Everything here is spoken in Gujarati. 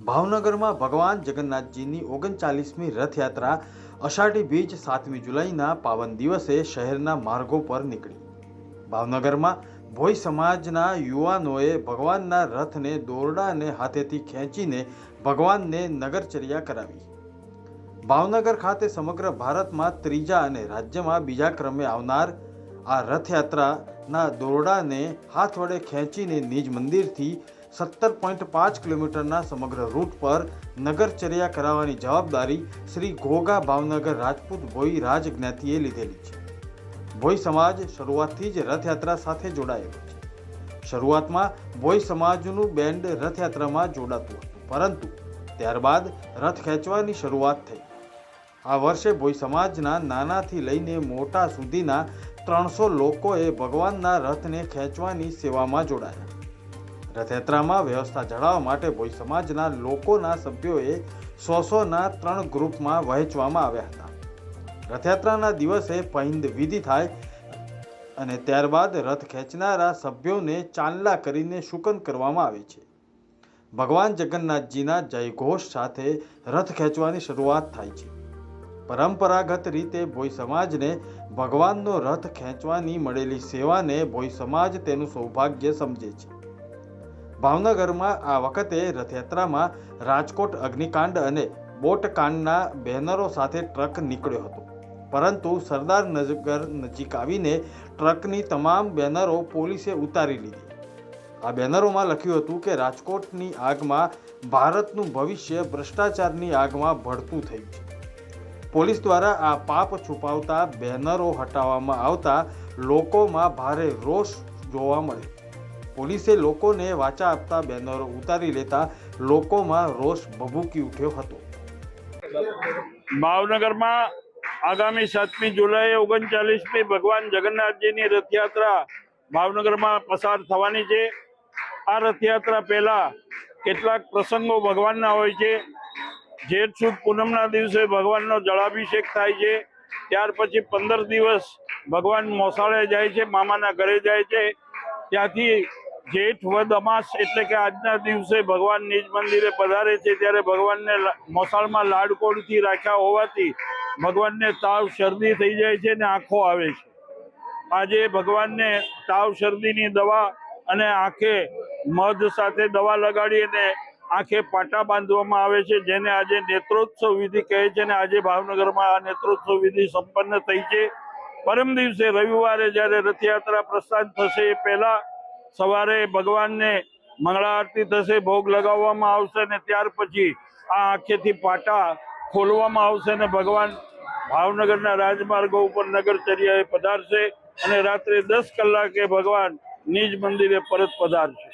ભાવનગરમાં ભગવાન જગન્નાથજીની 39મી રથયાત્રા અષાઢી બીજ 7મી જુલાઈના પાવન દિવસે શહેરના માર્ગો પર નીકળી। ભાવનગરમાં ભોઈ સમાજના યુવાનોએ ભગવાનના રથને દોરડાને હાથેથી ખેંચીને ભગવાનને નગરચર્યા કરાવી। ભાવનગર ખાતે સમગ્ર ભારતમાં ત્રીજા અને રાજ્યમાં બીજા ક્રમે આવનાર આ રથયાત્રાના દોરડાને હાથ વડે ખેંચીને નિજ મંદિરથી 17.5 કિલોમીટરના સમગ્ર રૂટ પર નગરચર્યા કરાવવાની જવાબદારી શ્રી ઘોઘા ભાવનગર રાજપૂત ભોઈ રાજજ્ઞાતિએ લીધેલી છે। ભોઈ સમાજ શરૂઆતથી જ રથયાત્રા સાથે જોડાયેલો છે। શરૂઆતમાં ભોઈ સમાજનું બેન્ડ રથયાત્રામાં જોડાતું હતું, પરંતુ ત્યારબાદ રથ ખેંચવાની શરૂઆત થઈ। આ વર્ષે ભોઈ સમાજના નાનાથી લઈને મોટા સુધીના 300 લોકોએ ભગવાનના રથને ખેંચવાની સેવામાં જોડાયા। રથયાત્રામાં વ્યવસ્થા જાળવવા માટે ભોઈ સમાજના લોકોના સભ્યોએ 100ના 3 ગ્રુપમાં વહેંચવામાં આવ્યા હતા। રથયાત્રાના દિવસે પહિંદ વિધિ થાય અને ત્યારબાદ રથ ખેંચનારા સભ્યોને ચાંદલા કરીને શુકન કરવામાં આવે છે। ભગવાન જગન્નાથજીના જયઘોષ સાથે રથ ખેંચવાની શરૂઆત થાય છે। પરંપરાગત રીતે ભોઈ સમાજને ભગવાનનો રથ ખેંચવાની મળેલી સેવાને ભોઈ સમાજ તેનું સૌભાગ્ય સમજે છે। ભાવનગરમાં આ વખતે રથયાત્રામાં રાજકોટ અગ્નિકાંડ અને બોટકાંડના બેનરો સાથે ટ્રક નીકળ્યો હતો, પરંતુ સરદારનગર નજીક આવીને ટ્રકની તમામ બેનરો પોલીસે ઉતારી લીધી। આ બેનરોમાં લખ્યું હતું કે રાજકોટની આગમાં ભારતનું ભવિષ્ય ભ્રષ્ટાચારની આગમાં ભળતું થયું છે। પોલીસ દ્વારા આ પાપ છુપાવતા બેનરો હટાવવામાં આવતા લોકોમાં ભારે રોષ જોવા મળ્યો। પોલીસે લોકોને વાચા આપતા બેનરો ઉતારી લેતા લોકોમાં રોષ ભભૂકી ઉઠ્યો હતો। ભાવનગરમાં આગામી 7મી જુલાઈએ 39મી ભગવાન જગન્નાથજીની રથયાત્રા ભાવનગરમાં પસાર થવાની છે। આ રથયાત્રા પહેલા કેટલાક પ્રસંગો ભગવાનના હોય છે। જેઠ સુદ પૂનમના દિવસે ભગવાનનો જળાભિષેક થાય છે। ત્યાર પછી 15 દિવસ ભગવાન મોસાળે જાય છે, મામાના ઘરે જાય છે। ત્યાંથી જેઠ વદ અમાસ એટલે કે આજના દિવસે ભગવાન નિજ મંદિરે પધારે છે। ત્યારે ભગવાનને મોસાળમાં લાડકોડથી રાખ્યા હોવાથી ભગવાનને તાવ શરદી થઈ જાય છે અને આંખો આવે છે। આજે ભગવાનને તાવ શરદીની દવા અને આંખે મધ સાથે દવા લગાડી અને આંખે પાટા બાંધવામાં આવે છે, જેને આજે નેત્રોત્સવ વિધિ કહે છે। અને આજે ભાવનગરમાં આ નેત્રોત્સવ વિધિ સંપન્ન થઈ છે। પરમ દિવસે રવિવારે જ્યારે રથયાત્રા પ્રસ્થાન થશે એ પહેલા સવારે ભગવાનને મંગળા આરતી થશે, ભોગ લગાવવામાં આવશે અને ત્યાર પછી આ આંખેથી પાટા ખોલવામાં આવશે અને ભગવાન ભાવનગરના રાજમાર્ગો ઉપર નગરચર્યાએ પધારશે અને રાત્રે 10 કલાકે ભગવાન નિજ મંદિરે પરત પધારશે।